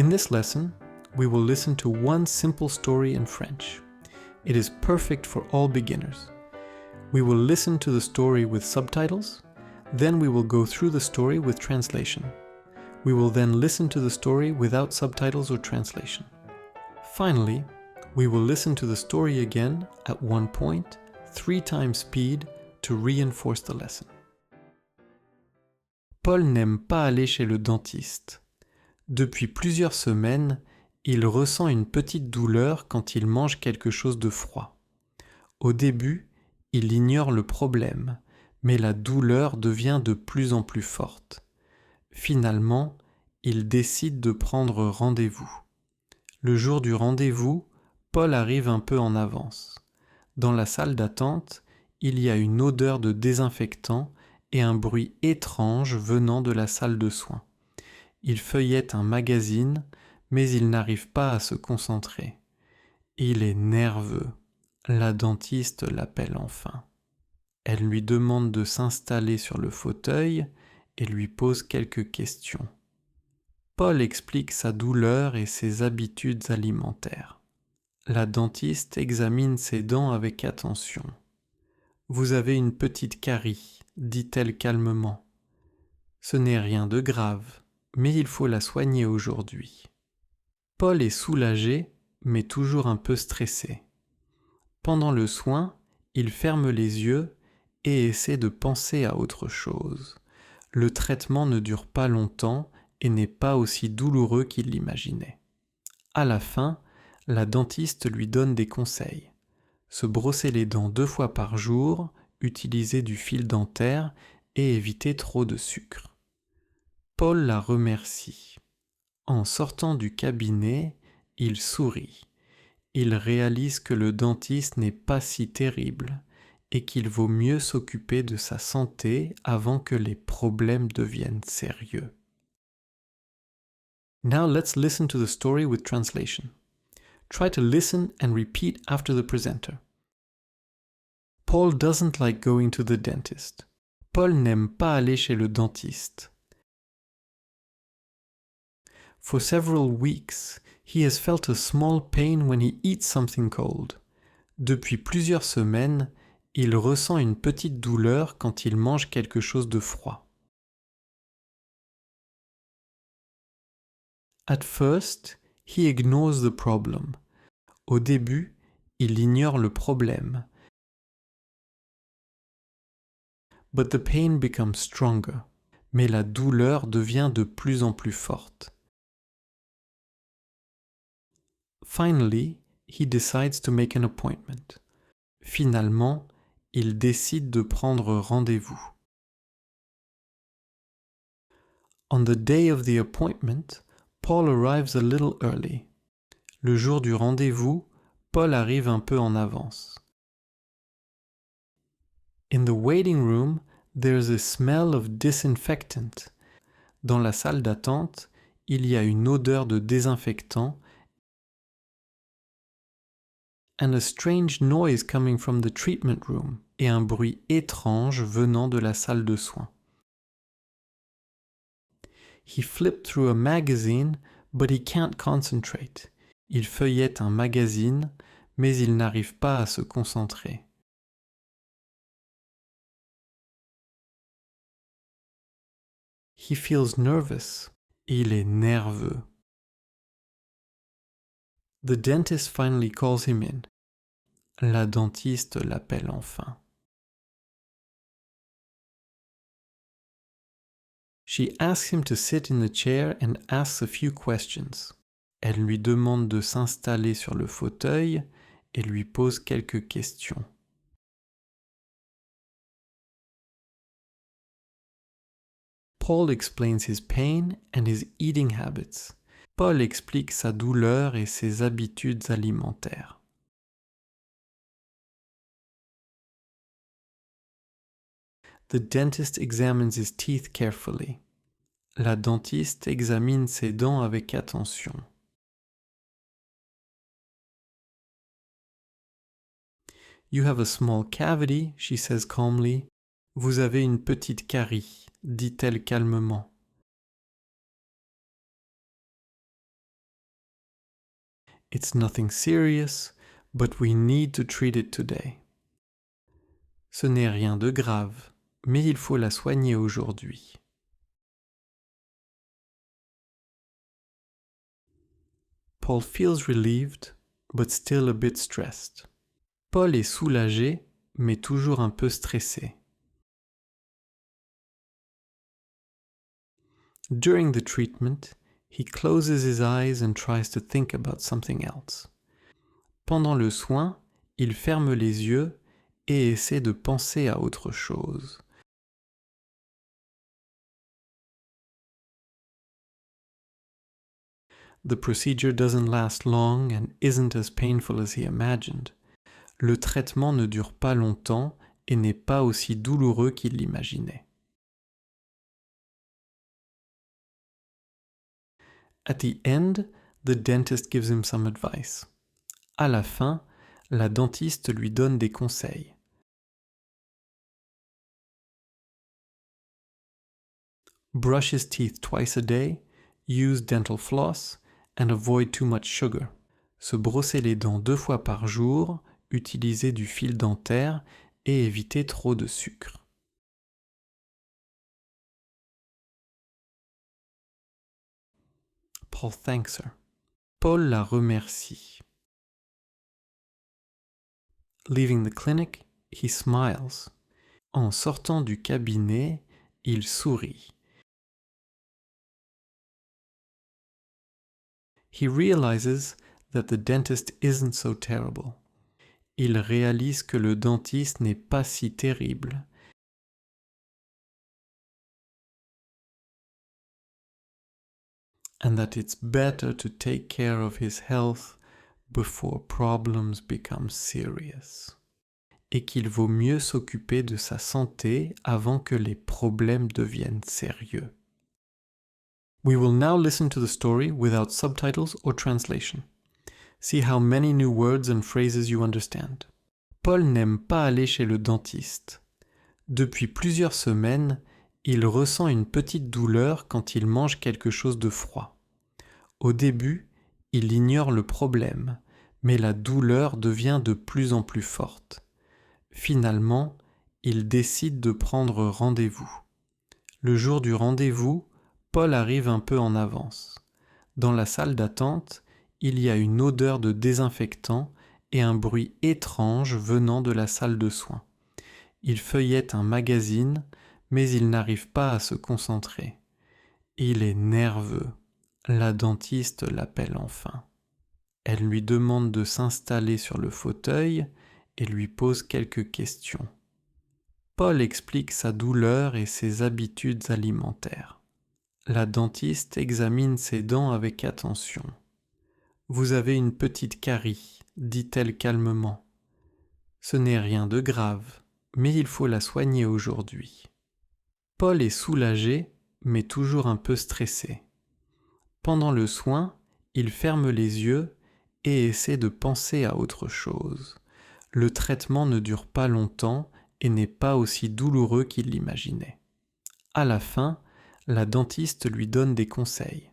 In this lesson, we will listen to one simple story in French. It is perfect for all beginners. We will listen to the story with subtitles, then we will go through the story with translation. We will then listen to the story without subtitles or translation. Finally, we will listen to the story again at one point, 3 times speed, to reinforce the lesson. Paul n'aime pas aller chez le dentiste. Depuis plusieurs semaines, il ressent une petite douleur quand il mange quelque chose de froid. Au début, il ignore le problème, mais la douleur devient de plus en plus forte. Finalement, il décide de prendre rendez-vous. Le jour du rendez-vous, Paul arrive un peu en avance. Dans la salle d'attente, il y a une odeur de désinfectant et un bruit étrange venant de la salle de soins. Il feuillette un magazine, mais il n'arrive pas à se concentrer. Il est nerveux. La dentiste l'appelle enfin. Elle lui demande de s'installer sur le fauteuil et lui pose quelques questions. Paul explique sa douleur et ses habitudes alimentaires. La dentiste examine ses dents avec attention. « Vous avez une petite carie », dit-elle calmement. « Ce n'est rien de grave, mais il faut la soigner aujourd'hui. » Paul est soulagé, mais toujours un peu stressé. Pendant le soin, il ferme les yeux et essaie de penser à autre chose. Le traitement ne dure pas longtemps et n'est pas aussi douloureux qu'il l'imaginait. À la fin, la dentiste lui donne des conseils. Se brosser les dents 2 fois par jour, utiliser du fil dentaire et éviter trop de sucre. Paul la remercie. En sortant du cabinet, il sourit. Il réalise que le dentiste n'est pas si terrible et qu'il vaut mieux s'occuper de sa santé avant que les problèmes deviennent sérieux. Now let's listen to the story with translation. Try to listen and repeat after the presenter. Paul doesn't like going to the dentist. Paul n'aime pas aller chez le dentiste. For several weeks, he has felt a small pain when he eats something cold. Depuis plusieurs semaines, il ressent une petite douleur quand il mange quelque chose de froid. At first, he ignores the problem. Au début, il ignore le problème. But the pain becomes stronger. Mais la douleur devient de plus en plus forte. Finally, he decides to make an appointment. Finalement, il décide de prendre rendez-vous. On the day of the appointment, Paul arrives a little early. Le jour du rendez-vous, Paul arrive un peu en avance. In the waiting room, there's a smell of disinfectant. Dans la salle d'attente, il y a une odeur de désinfectant and a strange noise coming from the treatment room et un bruit étrange venant de la salle de soins. He flipped through a magazine, but he can't concentrate. Il feuillette un magazine, mais il n'arrive pas à se concentrer. He feels nervous. Il est nerveux. The dentist finally calls him in. La dentiste l'appelle enfin. She asks him to sit in the chair and asks a few questions. Elle lui demande de s'installer sur le fauteuil et lui pose quelques questions. Paul explains his pain and his eating habits. Paul explique sa douleur et ses habitudes alimentaires. The dentist examines his teeth carefully. La dentiste examine ses dents avec attention. You have a small cavity, she says calmly. Vous avez une petite carie, dit-elle calmement. It's nothing serious, but we need to treat it today. Ce n'est rien de grave, mais il faut la soigner aujourd'hui. Paul feels relieved, but still a bit stressed. Paul est soulagé, mais toujours un peu stressé. During the treatment, he closes his eyes and tries to think about something else. Pendant le soin, il ferme les yeux et essaie de penser à autre chose. The procedure doesn't last long and isn't as painful as he imagined. Le traitement ne dure pas longtemps et n'est pas aussi douloureux qu'il l'imaginait. At the end, the dentist gives him some advice. À la fin, la dentiste lui donne des conseils. Brush his teeth twice a day, use dental floss, and avoid too much sugar. Se brosser les dents 2 fois par jour, utiliser du fil dentaire et éviter trop de sucre. Paul thanks her. Paul la remercie. Leaving the clinic, he smiles. En sortant du cabinet, il sourit. He realizes that the dentist isn't so terrible. Il réalise que le dentiste n'est pas si terrible. And that it's better to take care of his health before problems become serious. Et qu'il vaut mieux s'occuper de sa santé avant que les problèmes deviennent sérieux. We will now listen to the story without subtitles or translation. See how many new words and phrases you understand. Paul n'aime pas aller chez le dentiste. Depuis plusieurs semaines, il ressent une petite douleur quand il mange quelque chose de froid. Au début, il ignore le problème, mais la douleur devient de plus en plus forte. Finalement, il décide de prendre rendez-vous. Le jour du rendez-vous, Paul arrive un peu en avance. Dans la salle d'attente, il y a une odeur de désinfectant et un bruit étrange venant de la salle de soins. Il feuillette un magazine, mais il n'arrive pas à se concentrer. Il est nerveux. La dentiste l'appelle enfin. Elle lui demande de s'installer sur le fauteuil et lui pose quelques questions. Paul explique sa douleur et ses habitudes alimentaires. La dentiste examine ses dents avec attention. « Vous avez une petite carie », dit-elle calmement. « Ce n'est rien de grave, mais il faut la soigner aujourd'hui. » Paul est soulagé, mais toujours un peu stressé. Pendant le soin, il ferme les yeux et essaie de penser à autre chose. Le traitement ne dure pas longtemps et n'est pas aussi douloureux qu'il l'imaginait. À la fin, la dentiste lui donne des conseils.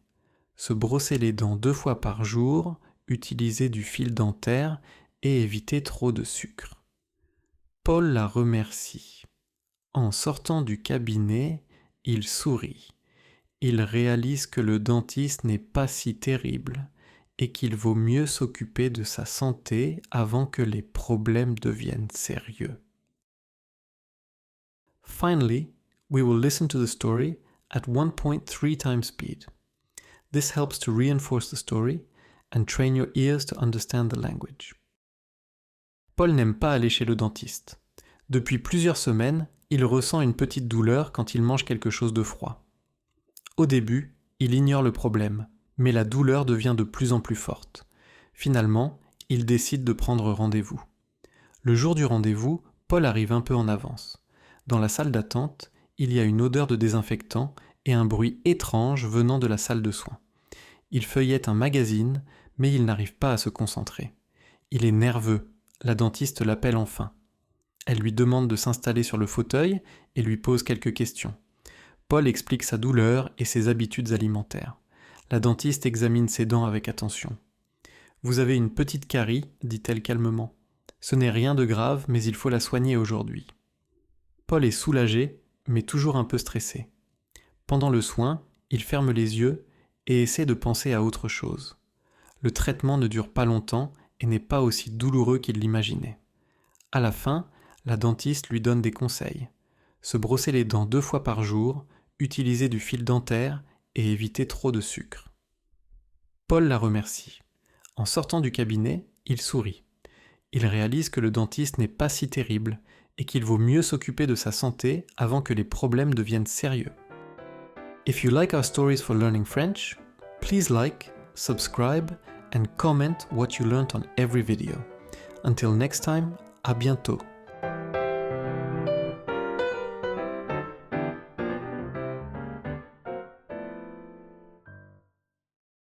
Se brosser les dents 2 fois par jour, utiliser du fil dentaire et éviter trop de sucre. Paul la remercie. En sortant du cabinet, il sourit. Il réalise que le dentiste n'est pas si terrible et qu'il vaut mieux s'occuper de sa santé avant que les problèmes deviennent sérieux. Finally, we will listen to the story at 1.3 times speed. This helps to reinforce the story and train your ears to understand the language. Paul n'aime pas aller chez le dentiste. Depuis plusieurs semaines, il ressent une petite douleur quand il mange quelque chose de froid. Au début, il ignore le problème, mais la douleur devient de plus en plus forte. Finalement, il décide de prendre rendez-vous. Le jour du rendez-vous, Paul arrive un peu en avance. Dans la salle d'attente, il y a une odeur de désinfectant et un bruit étrange venant de la salle de soins. Il feuillette un magazine, mais il n'arrive pas à se concentrer. Il est nerveux. La dentiste l'appelle enfin. Elle lui demande de s'installer sur le fauteuil et lui pose quelques questions. Paul explique sa douleur et ses habitudes alimentaires. La dentiste examine ses dents avec attention. Vous avez une petite carie, dit-elle calmement. Ce n'est rien de grave, mais il faut la soigner aujourd'hui. Paul est soulagé, mais toujours un peu stressé. Pendant le soin, il ferme les yeux et essaie de penser à autre chose. Le traitement ne dure pas longtemps et n'est pas aussi douloureux qu'il l'imaginait. À la fin, la dentiste lui donne des conseils. Se brosser les dents 2 fois par jour, utiliser du fil dentaire et éviter trop de sucre. Paul la remercie. En sortant du cabinet, il sourit. Il réalise que le dentiste n'est pas si terrible et qu'il vaut mieux s'occuper de sa santé avant que les problèmes deviennent sérieux. If you like our stories for learning French, please like, subscribe and comment what you learned on every video. Until next time, à bientôt.